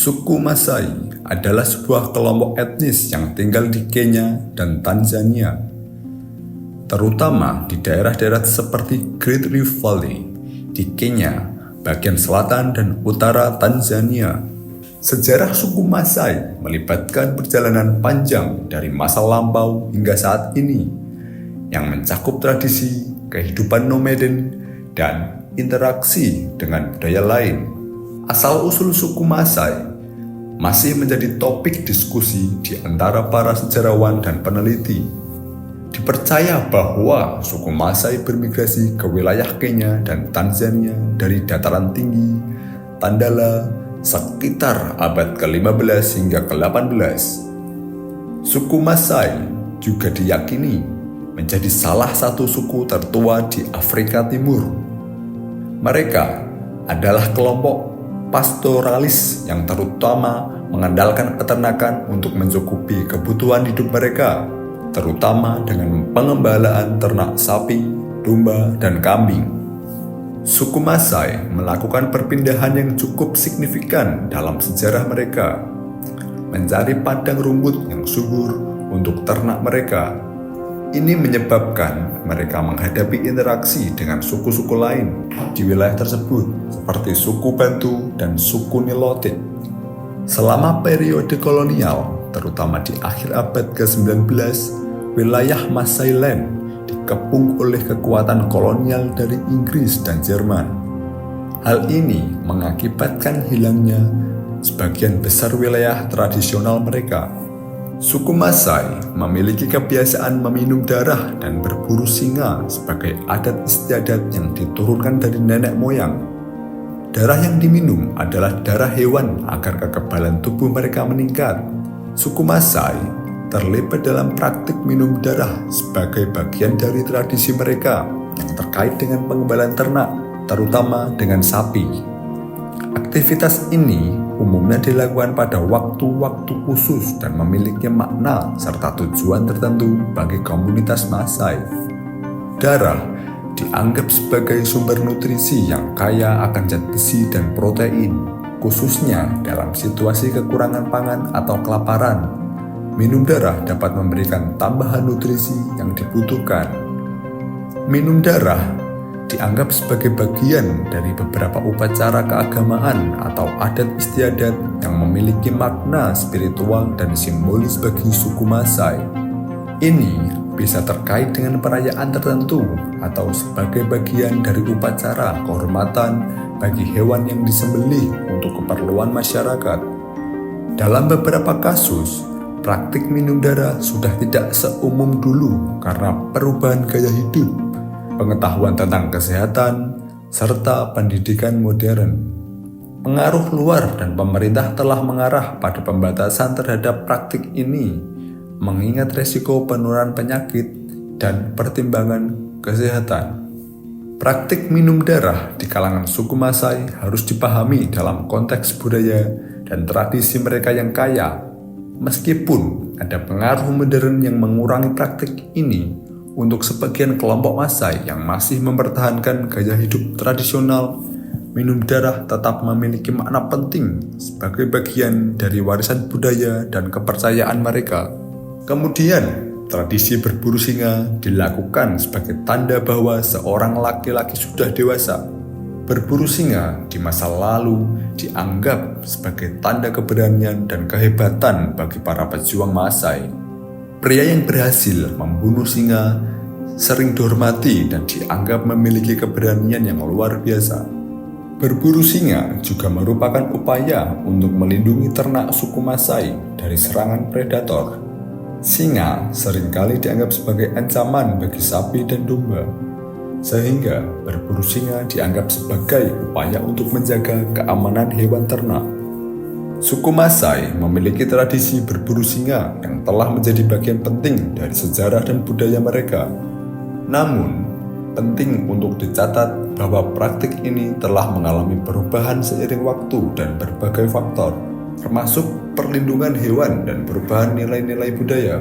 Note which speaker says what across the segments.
Speaker 1: Suku Masai adalah sebuah kelompok etnis yang tinggal di Kenya dan Tanzania, terutama di daerah-daerah seperti Great Rift Valley di Kenya, bagian selatan dan utara Tanzania. Sejarah suku Masai melibatkan perjalanan panjang dari masa lampau hingga saat ini, yang mencakup tradisi, kehidupan nomaden, dan interaksi dengan budaya lain. Asal-usul suku Masai masih menjadi topik diskusi di antara para sejarawan dan peneliti. Dipercaya bahwa suku Masai bermigrasi ke wilayah Kenya dan Tanzania dari dataran tinggi Tandala sekitar abad ke-15 hingga ke-18. Suku Masai juga diyakini menjadi salah satu suku tertua di Afrika Timur. Mereka adalah kelompok pastoralis yang terutama mengandalkan peternakan untuk mencukupi kebutuhan hidup mereka, terutama dengan pengembalaan ternak sapi, domba, dan kambing. Suku Masai melakukan perpindahan yang cukup signifikan dalam sejarah mereka, mencari padang rumput yang subur untuk ternak mereka. Ini menyebabkan mereka menghadapi interaksi dengan suku-suku lain di wilayah tersebut, seperti suku Bantu dan suku Nilotic. Selama periode kolonial, terutama di akhir abad ke-19, wilayah Masailand dikepung oleh kekuatan kolonial dari Inggris dan Jerman. Hal ini mengakibatkan hilangnya sebagian besar wilayah tradisional mereka. Suku Masai memiliki kebiasaan meminum darah dan berburu singa sebagai adat istiadat yang diturunkan dari nenek moyang. Darah yang diminum adalah darah hewan agar kekebalan tubuh mereka meningkat. Suku Masai terlibat dalam praktik minum darah sebagai bagian dari tradisi mereka yang terkait dengan pengembalaan ternak, terutama dengan sapi. Aktivitas ini umumnya dilakukan pada waktu-waktu khusus dan memiliki makna serta tujuan tertentu bagi komunitas Masai. Darah dianggap sebagai sumber nutrisi yang kaya akan zat besi dan protein, khususnya dalam situasi kekurangan pangan atau kelaparan. Minum darah dapat memberikan tambahan nutrisi yang dibutuhkan. Minum darah dianggap sebagai bagian dari beberapa upacara keagamaan atau adat istiadat yang memiliki makna spiritual dan simbolis bagi suku Masai. Ini bisa terkait dengan perayaan tertentu atau sebagai bagian dari upacara kehormatan bagi hewan yang disembelih untuk keperluan masyarakat. Dalam beberapa kasus, praktik minum darah sudah tidak seumum dulu karena perubahan gaya hidup, pengetahuan tentang kesehatan, serta pendidikan modern. Pengaruh luar dan pemerintah telah mengarah pada pembatasan terhadap praktik ini, mengingat resiko penularan penyakit dan pertimbangan kesehatan. Praktik minum darah di kalangan suku Masai harus dipahami dalam konteks budaya dan tradisi mereka yang kaya. Meskipun ada pengaruh modern yang mengurangi praktik ini, untuk sebagian kelompok Masai yang masih mempertahankan gaya hidup tradisional, minum darah tetap memiliki makna penting sebagai bagian dari warisan budaya dan kepercayaan mereka. Kemudian, tradisi berburu singa dilakukan sebagai tanda bahwa seorang laki-laki sudah dewasa. Berburu singa di masa lalu dianggap sebagai tanda keberanian dan kehebatan bagi para pejuang Masai. Pria yang berhasil membunuh singa sering dihormati dan dianggap memiliki keberanian yang luar biasa. Berburu singa juga merupakan upaya untuk melindungi ternak suku Masai dari serangan predator. Singa seringkali dianggap sebagai ancaman bagi sapi dan domba, sehingga berburu singa dianggap sebagai upaya untuk menjaga keamanan hewan ternak. Suku Masai memiliki tradisi berburu singa yang telah menjadi bagian penting dari sejarah dan budaya mereka. Namun, penting untuk dicatat bahwa praktik ini telah mengalami perubahan seiring waktu dan berbagai faktor, termasuk perlindungan hewan dan perubahan nilai-nilai budaya.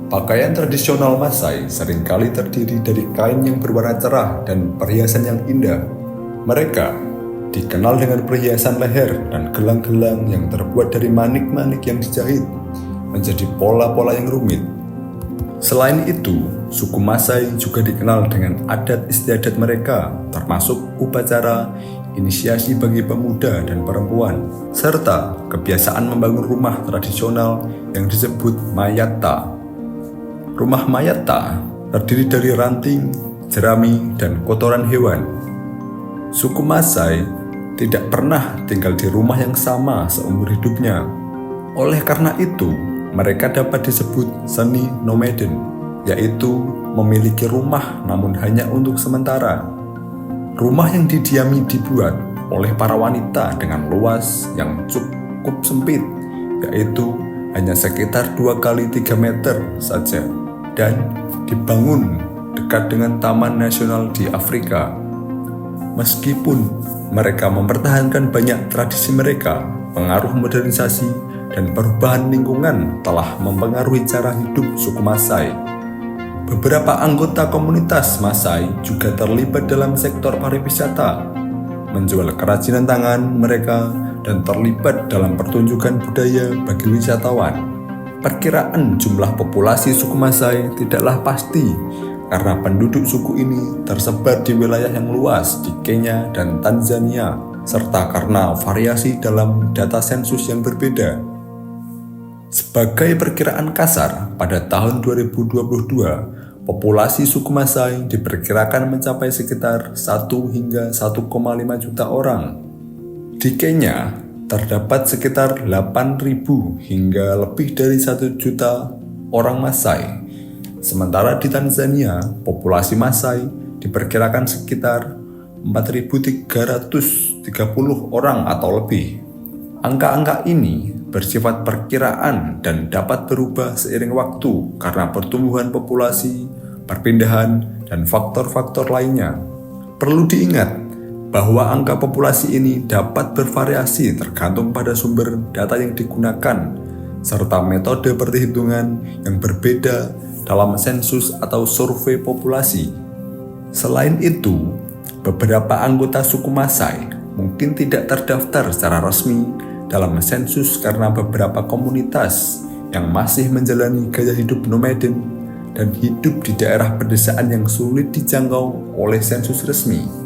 Speaker 1: Pakaian tradisional Masai seringkali terdiri dari kain yang berwarna cerah dan perhiasan yang indah. Mereka dikenal dengan perhiasan leher dan gelang-gelang yang terbuat dari manik-manik yang dijahit menjadi pola-pola yang rumit. Selain itu, suku Masai juga dikenal dengan adat istiadat mereka, termasuk upacara inisiasi bagi pemuda dan perempuan, serta kebiasaan membangun rumah tradisional yang disebut mayata. Rumah mayata terdiri dari ranting, jerami, dan kotoran hewan. Suku Masai tidak pernah tinggal di rumah yang sama seumur hidupnya. Oleh karena itu, mereka dapat disebut seni nomaden, yaitu memiliki rumah namun hanya untuk sementara. Rumah yang didiami dibuat oleh para wanita dengan luas yang cukup sempit, yaitu hanya sekitar 2 kali 3 meter saja, dan dibangun dekat dengan Taman Nasional di Afrika. Meskipun mereka mempertahankan banyak tradisi mereka, pengaruh modernisasi dan perubahan lingkungan telah mempengaruhi cara hidup suku Masai. Beberapa anggota komunitas Masai juga terlibat dalam sektor pariwisata, menjual kerajinan tangan mereka, dan terlibat dalam pertunjukan budaya bagi wisatawan. Perkiraan jumlah populasi suku Masai tidaklah pasti karena penduduk suku ini tersebar di wilayah yang luas di Kenya dan Tanzania, serta karena variasi dalam data sensus yang berbeda. Sebagai perkiraan kasar, pada tahun 2022, populasi suku Masai diperkirakan mencapai sekitar 1 hingga 1,5 juta orang. Di Kenya, terdapat sekitar 8.000 hingga lebih dari 1 juta orang Masai. Sementara di Tanzania, populasi Masai diperkirakan sekitar 4.330 orang atau lebih. Angka-angka ini bersifat perkiraan dan dapat berubah seiring waktu karena pertumbuhan populasi, perpindahan, dan faktor-faktor lainnya. Perlu diingat bahwa angka populasi ini dapat bervariasi tergantung pada sumber data yang digunakan, serta metode perhitungan yang berbeda dalam sensus atau survei populasi. Selain itu, beberapa anggota suku Masai mungkin tidak terdaftar secara resmi dalam sensus karena beberapa komunitas yang masih menjalani gaya hidup nomaden dan hidup di daerah pedesaan yang sulit dijangkau oleh sensus resmi.